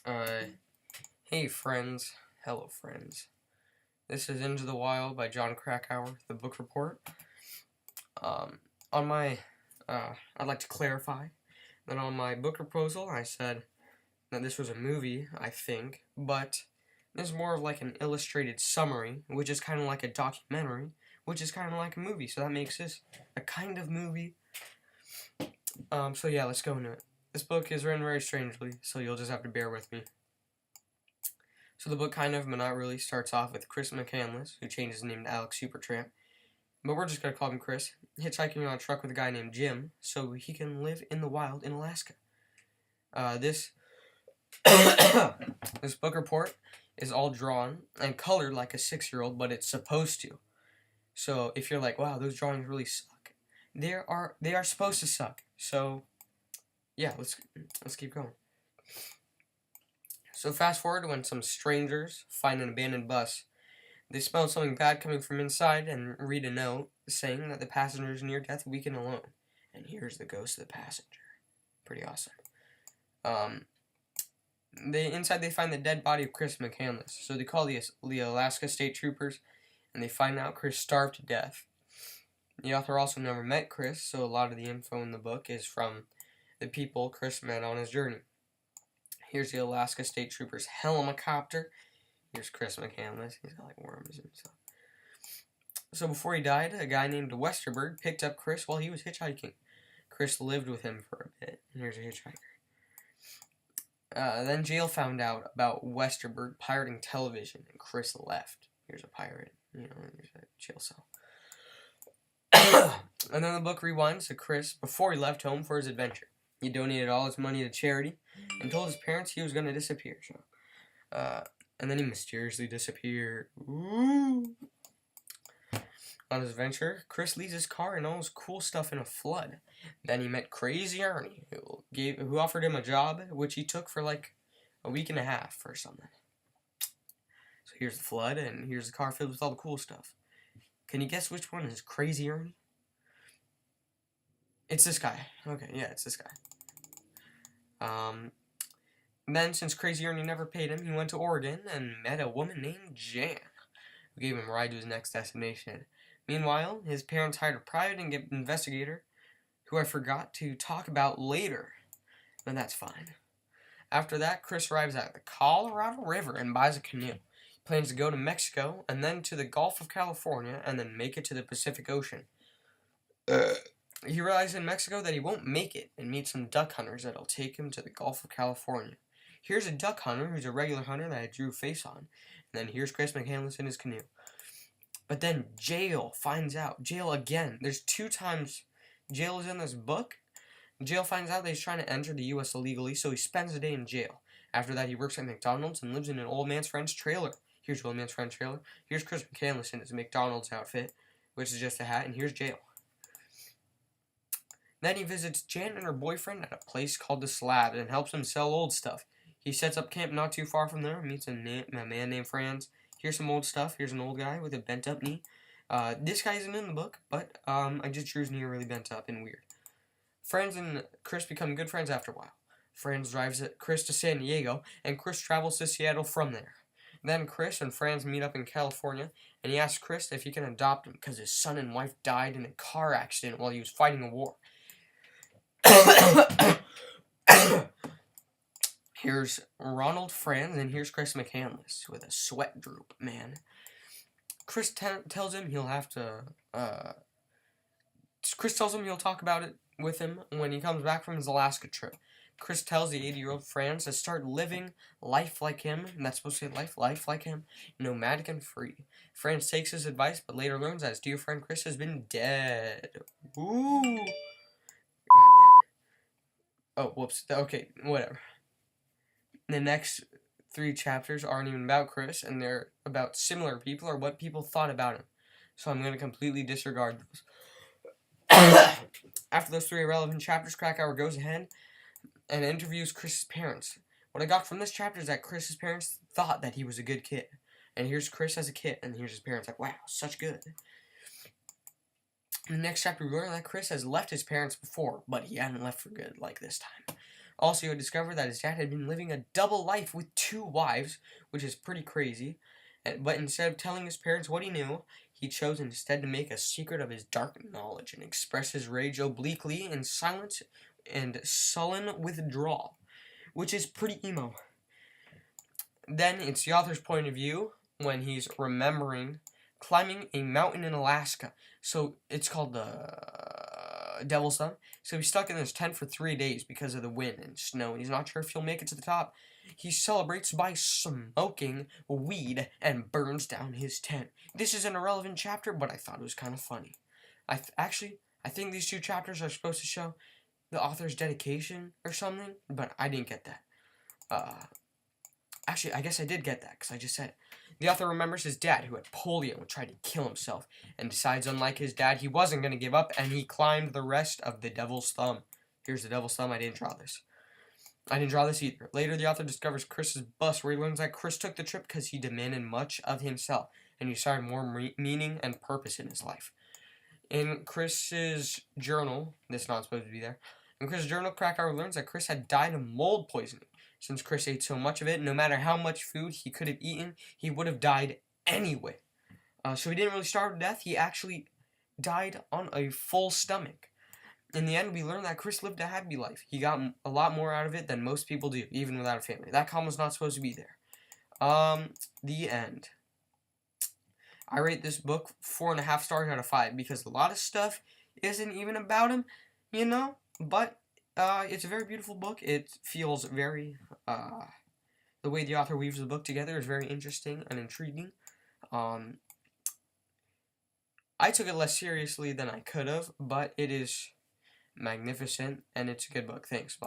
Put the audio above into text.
Uh, hey friends, hello friends. This is Into the Wild by John Krakauer, the book report. On my, I'd like to clarify that on my book proposal, I said that this was a movie, I think, but this is more of like an illustrated summary, which is kind of like a documentary, which is kind of like a movie, so that makes this a kind of movie. So yeah, let's go into it. This book is written very strangely, so you'll just have to bear with me. So the book kind of, but not really, starts off with Chris McCandless, who changed his name to Alex Supertramp, but we're just going to call him Chris, hitchhiking on a truck with a guy named Jim, so he can live in the wild in Alaska. This book report is all drawn and colored like a 6-year-old, but it's supposed to. So if you're like, wow, those drawings really suck, they are supposed to suck. So yeah, let's keep going. So fast forward to when some strangers find an abandoned bus. They smell something bad coming from inside and read a note saying that the passenger is near death, weak and alone. And here's the ghost of the passenger. Pretty awesome. Inside they find the dead body of Chris McCandless. So they call the Alaska State Troopers, and they find out Chris starved to death. The author also never met Chris, so a lot of the info in the book is from the people Chris met on his journey. Here's the Alaska State Troopers helicopter. Here's Chris McCandless. He's got like worms and stuff. So before he died, a guy named Westerberg picked up Chris while he was hitchhiking. Chris lived with him for a bit. And here's a hitchhiker. Then jail found out about Westerberg pirating television, and Chris left. Here's a pirate. Here's a jail cell. And then the book rewinds to Chris before he left home for his adventure. He donated all his money to charity and told his parents he was going to disappear. And then he mysteriously disappeared. Ooh. On his adventure, Chris leaves his car and all his cool stuff in a flood. Then he met Crazy Ernie, who offered him a job, which he took for like a week and a half or something. So here's the flood, and here's the car filled with all the cool stuff. Can you guess which one is Crazy Ernie? It's this guy. Okay, yeah, it's this guy. Then, since Crazy Ernie never paid him, he went to Oregon and met a woman named Jan, who gave him a ride to his next destination. Meanwhile, his parents hired a private investigator, who I forgot to talk about later, but that's fine. After that, Chris arrives at the Colorado River and buys a canoe. He plans to go to Mexico, and then to the Gulf of California, and then make it to the Pacific Ocean. He realizes in Mexico that he won't make it, and meets some duck hunters that'll take him to the Gulf of California. Here's a duck hunter who's a regular hunter that I drew a face on. And then here's Chris McCandless in his canoe. But then Jail finds out. Jail again. There's 2 times Jail is in this book. Jail finds out that he's trying to enter the U.S. illegally, so he spends a day in jail. After that, he works at McDonald's and lives in an old man's friend's trailer. Here's old man's friend's trailer. Here's Chris McCandless in his McDonald's outfit, which is just a hat, and here's Jail. Then he visits Jan and her boyfriend at a place called The Slab and helps them sell old stuff. He sets up camp not too far from there, meets a man named Franz. Here's some old stuff. Here's an old guy with a bent up knee. This guy isn't in the book, but I just drew his knee really bent up and weird. Franz and Chris become good friends after a while. Franz drives Chris to San Diego, and Chris travels to Seattle from there. Then Chris and Franz meet up in California, and he asks Chris if he can adopt him because his son and wife died in a car accident while he was fighting a war. Here's Ronald Franz, and here's Chris McCandless with a sweat droop, man. Chris tells him he'll have to, Chris tells him he'll talk about it with him when he comes back from his Alaska trip. Chris tells the 80-year-old Franz to start living life like him, and that's supposed to say life like him, nomadic and free. Franz takes his advice, but later learns that his dear friend Chris has been dead. Ooh. Oh, whoops. Okay, whatever. The next 3 chapters aren't even about Chris, and they're about similar people or what people thought about him. So I'm going to completely disregard those. After those 3 irrelevant chapters, Krakauer goes ahead and interviews Chris's parents. What I got from this chapter is that Chris's parents thought that he was a good kid. And here's Chris as a kid, and here's his parents like, wow, such good. In the next chapter, we learn that Chris has left his parents before, but he hadn't left for good like this time. Also, he would discover that his dad had been living a double life with 2 wives, which is pretty crazy. But instead of telling his parents what he knew, he chose instead to make a secret of his dark knowledge and express his rage obliquely in silence and sullen withdrawal, which is pretty emo. Then it's the author's point of view when he's remembering climbing a mountain in Alaska. So it's called the Devil's Thumb. So he's stuck in this tent for 3 days because of the wind and snow, and he's not sure if he'll make it to the top. He celebrates by smoking weed and burns down his tent. This is an irrelevant chapter, but I thought it was kind of funny. I think these 2 chapters are supposed to show the author's dedication or something, but I didn't get that. Actually, I guess I did get that, because I just said it. The author remembers his dad, who had polio and tried to kill himself, and decides, unlike his dad, he wasn't going to give up, and he climbed the rest of the Devil's Thumb. Here's the Devil's Thumb. I didn't draw this. I didn't draw this either. Later, the author discovers Chris's bus, where he learns that Chris took the trip because he demanded much of himself, and he started more meaning and purpose in his life. In Chris's journal, this is not supposed to be there, in Chris's journal, Krakauer learns that Chris had died of mold poisoning. Since Chris ate so much of it, no matter how much food he could have eaten, he would have died anyway. So he didn't really starve to death. He actually died on a full stomach. In the end, we learned that Chris lived a happy life. He got a lot more out of it than most people do, even without a family. That column was not supposed to be there. The end. I rate this book 4.5 stars out of 5 because a lot of stuff isn't even about him, but it's a very beautiful book. It feels very, the way the author weaves the book together is very interesting and intriguing. I took it less seriously than I could have, but it is magnificent, and it's a good book. Thanks. Bye.